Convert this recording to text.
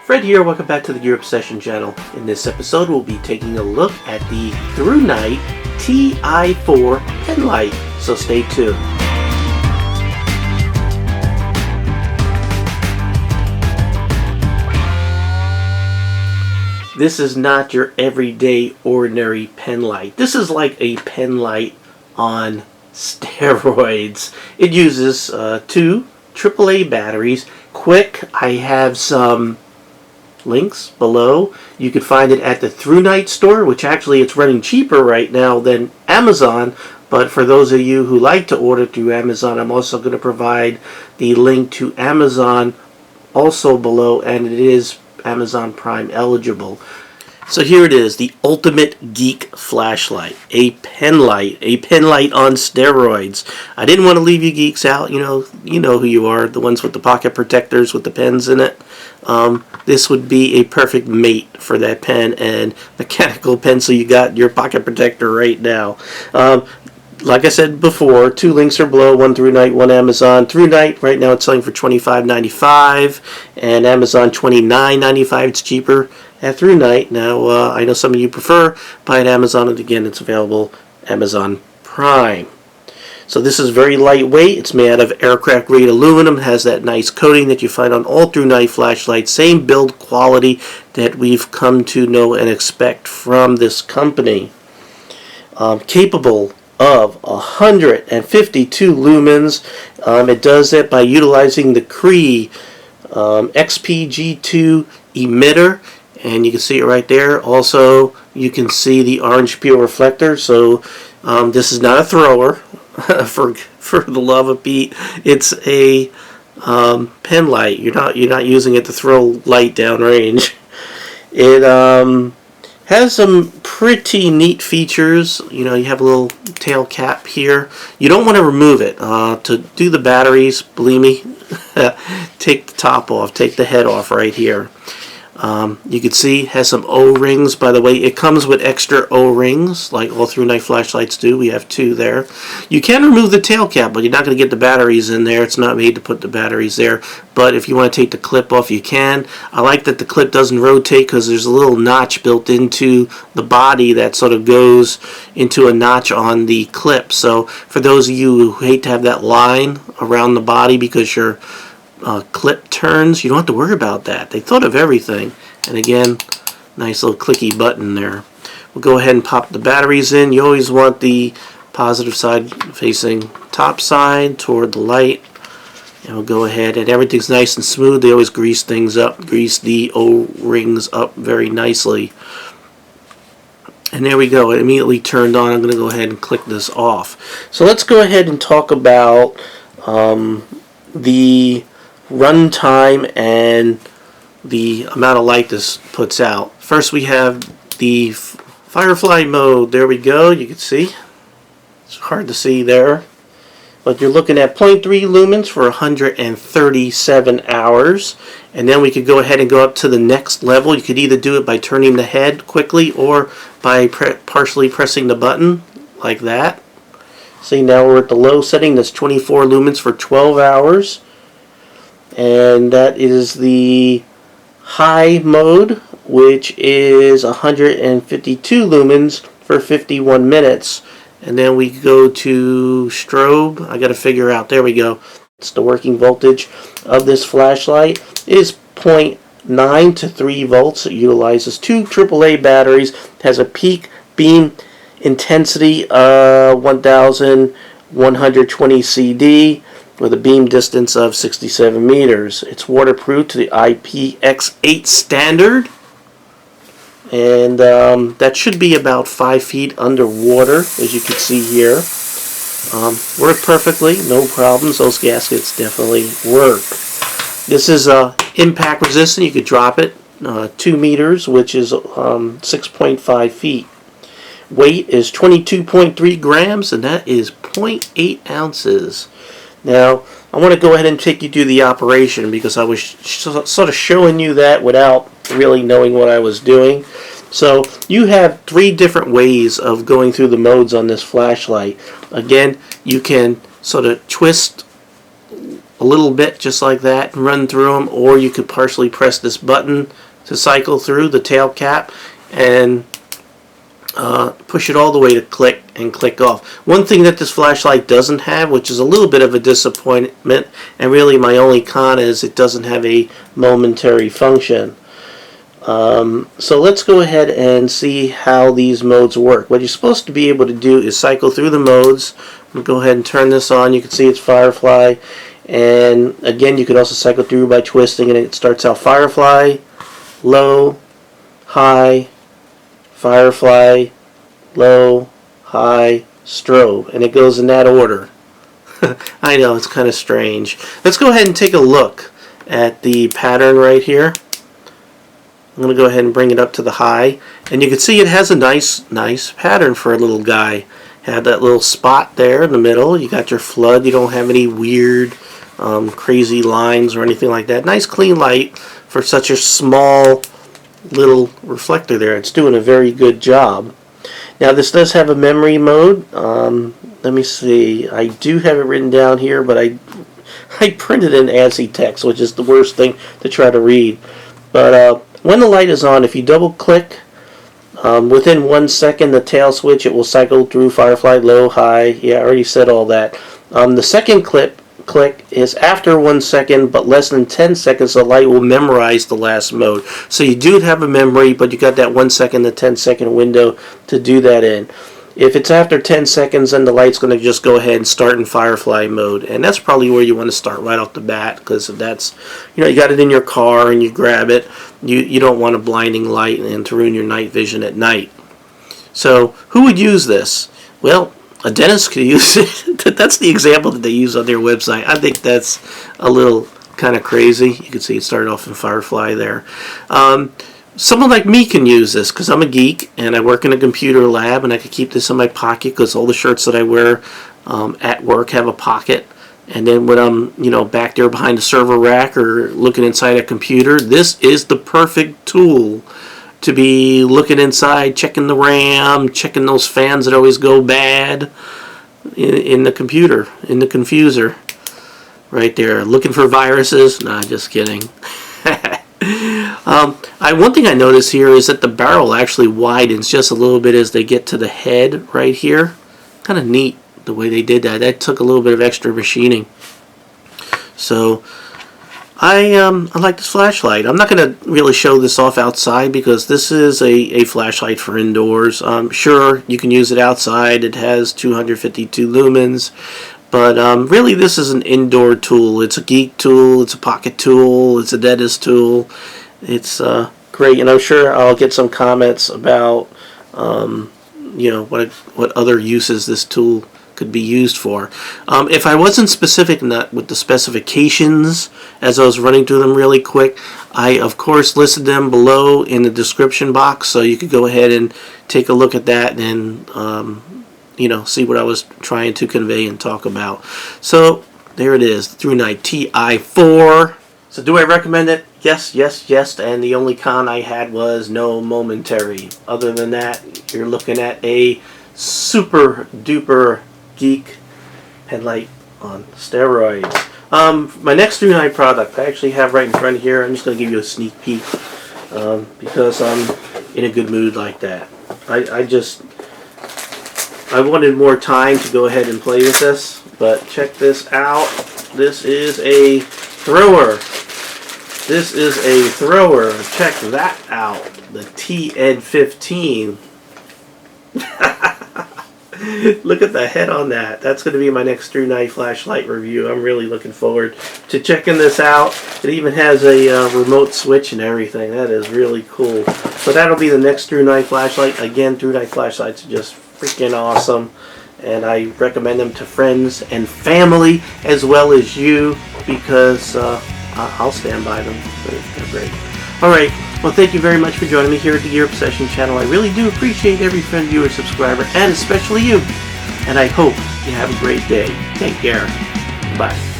Fred here, welcome back to the Gear Obsession channel. In this episode we'll be taking a look at the ThruNite Ti4 Penlight, so stay tuned. This is not your everyday ordinary penlight. This is like a penlight on steroids. It uses two AAA batteries. Quick, I have some links below. You can find it at the ThruNite store, which actually it's running cheaper right now than Amazon, but for those of you who like to order through Amazon, I'm also going to provide the link to Amazon also below, and it is Amazon Prime eligible. So here it is, the ultimate geek flashlight, a penlight on steroids. I didn't want to leave you geeks out. You know who you are, the ones with the pocket protectors with the pens in it. This would be a perfect mate for that pen and mechanical pencil. You got your pocket protector right now. Like I said before, two links are below, one ThruNite, one Amazon. ThruNite, right now it's selling for $25.95, and Amazon $29.95. It's cheaper at ThruNite. Now, I know some of you prefer buy at Amazon, and again, it's available Amazon Prime. So this is very lightweight. It's made out of aircraft grade aluminum. It has that nice coating that you find on all ThruNite flashlights. Same build quality that we've come to know and expect from this company. Capable of 152 lumens. It does it by utilizing the Cree XP-G2 emitter, and you can see it right there. Also, you can see the orange peel reflector. So this is not a thrower. for the love of Pete, it's a pen light. You're not using it to throw light downrange. It has some pretty neat features. You know, you have a little tail cap here. You don't want to remove it. To do the batteries, believe me, take the top off, take the head off right here. You can see it has some O-rings. By the way, it comes with extra O-rings like all ThruNite flashlights do. We have two there. You can remove the tail cap, but you're not going to get the batteries in there. It's not made to put the batteries there. But if you want to take the clip off, you can. I like that the clip doesn't rotate because there's a little notch built into the body that sort of goes into a notch on the clip. So for those of you who hate to have that line around the body because you're clip turns, you don't have to worry about that. They thought of everything. And again, nice little clicky button there. We'll go ahead and pop the batteries in. You always want the positive side facing top side toward the light. And we'll go ahead, and everything's nice and smooth. They always grease things up, grease the O-rings up very nicely. And there we go. It immediately turned on. I'm going to go ahead and click this off. So let's go ahead and talk about the runtime and the amount of light this puts out. First we have the Firefly mode. There we go. You can see. It's hard to see there. But you're looking at 0.3 lumens for 137 hours. And then we could go ahead and go up to the next level. You could either do it by turning the head quickly or by partially pressing the button like that. See, now we're at the low setting. That's 24 lumens for 12 hours. And that is the high mode, which is 152 lumens for 51 minutes. And then we go to strobe. I got to figure out, there we go. It's the working voltage of this flashlight. It is 0.9 to 3 volts. It utilizes two AAA batteries. It has a peak beam intensity of 1120 CD with a beam distance of 67 meters. It's waterproof to the IPX8 standard, and that should be about 5 feet underwater, as you can see here. Work perfectly, no problems. Those gaskets definitely work. This is impact resistant. You could drop it 2 meters, which is 6.5 feet. Weight is 22.3 grams, and that is 0.8 ounces. Now, I want to go ahead and take you through the operation because I was sort of showing you that without really knowing what I was doing. So, you have 3 different ways of going through the modes on this flashlight. Again, you can sort of twist a little bit just like that and run through them, or you could partially press this button to cycle through the tail cap and push it all the way to click and click off. One thing that this flashlight doesn't have, which is a little bit of a disappointment, and really my only con, is it doesn't have a momentary function. So let's go ahead and see how these modes work. What you're supposed to be able to do is cycle through the modes. I'm going to go ahead and turn this on. You can see it's Firefly, and again you could also cycle through by twisting, and it starts out Firefly, low, high, Firefly, low, high, strobe, and it goes in that order. I know, it's kind of strange. Let's go ahead and take a look at the pattern right here. I'm going to go ahead and bring it up to the high, and you can see it has a nice pattern for a little guy. Have that little spot there in the middle. You got your flood. You don't have any weird crazy lines or anything like that. Nice clean light for such a small little reflector there. It's doing a very good job. Now this does have a memory mode. Let me see. I do have it written down here, but I printed in ANSI text, which is the worst thing to try to read. But when the light is on, if you double click, within 1 second the tail switch, it will cycle through Firefly, low, high. Yeah, I already said all that. The second click is after 1 second, but less than 10 seconds the light will memorize the last mode. So you do have a memory, but you got that 1 second to 10 second window to do that in. If it's after 10 seconds, then the light's going to just go ahead and start in Firefly mode, and that's probably where you want to start right off the bat, because if that's, you got it in your car and you grab it, you don't want a blinding light and to ruin your night vision at night. So who would use this? Well, a dentist could use it. That's the example that they use on their website. I think that's a little kind of crazy. You can see it started off in Firefly there. Someone like me can use this because I'm a geek and I work in a computer lab, and I can keep this in my pocket because all the shirts that I wear at work have a pocket. And then when I'm back there behind the server rack or looking inside a computer, this is the perfect tool to be looking inside, checking the RAM, checking those fans that always go bad in the computer, in the confuser right there, looking for viruses. Nah, just kidding. One thing I notice here is that the barrel actually widens just a little bit as they get to the head right here. Kind of neat the way they did that. That took a little bit of extra machining. So I like this flashlight. I'm not going to really show this off outside because this is a flashlight for indoors. Sure, you can use it outside. It has 252 lumens. But really this is an indoor tool. It's a geek tool, it's a pocket tool, it's a dentist tool. It's great, and I'm sure I'll get some comments about what other uses this tool could be used for. If I wasn't specific with the specifications as I was running through them really quick, I of course listed them below in the description box, so you could go ahead and take a look at that and see what I was trying to convey and talk about. So there it is, the ThruNite Ti4. So do I recommend it? Yes, yes, yes. And the only con I had was no momentary. Other than that, you're looking at a super duper geek Penlight on steroids. My next ThruNite product I actually have right in front here. I'm just going to give you a sneak peek because I'm in a good mood like that. I wanted more time to go ahead and play with this, but check this out. This is a thrower. This is a thrower. Check that out. The TN15. Look at the head on that. That's going to be my next ThruNite flashlight review. I'm really looking forward to checking this out. It even has a remote switch and everything. That is really cool. So that'll be the next ThruNite flashlight. Again, ThruNite flashlights are just freaking awesome, and I recommend them to friends and family as well as you because I'll stand by them. They're great. Alright, well thank you very much for joining me here at the Gear Obsession channel. I really do appreciate every friend, viewer, subscriber, and especially you. And I hope you have a great day. Take care. Bye.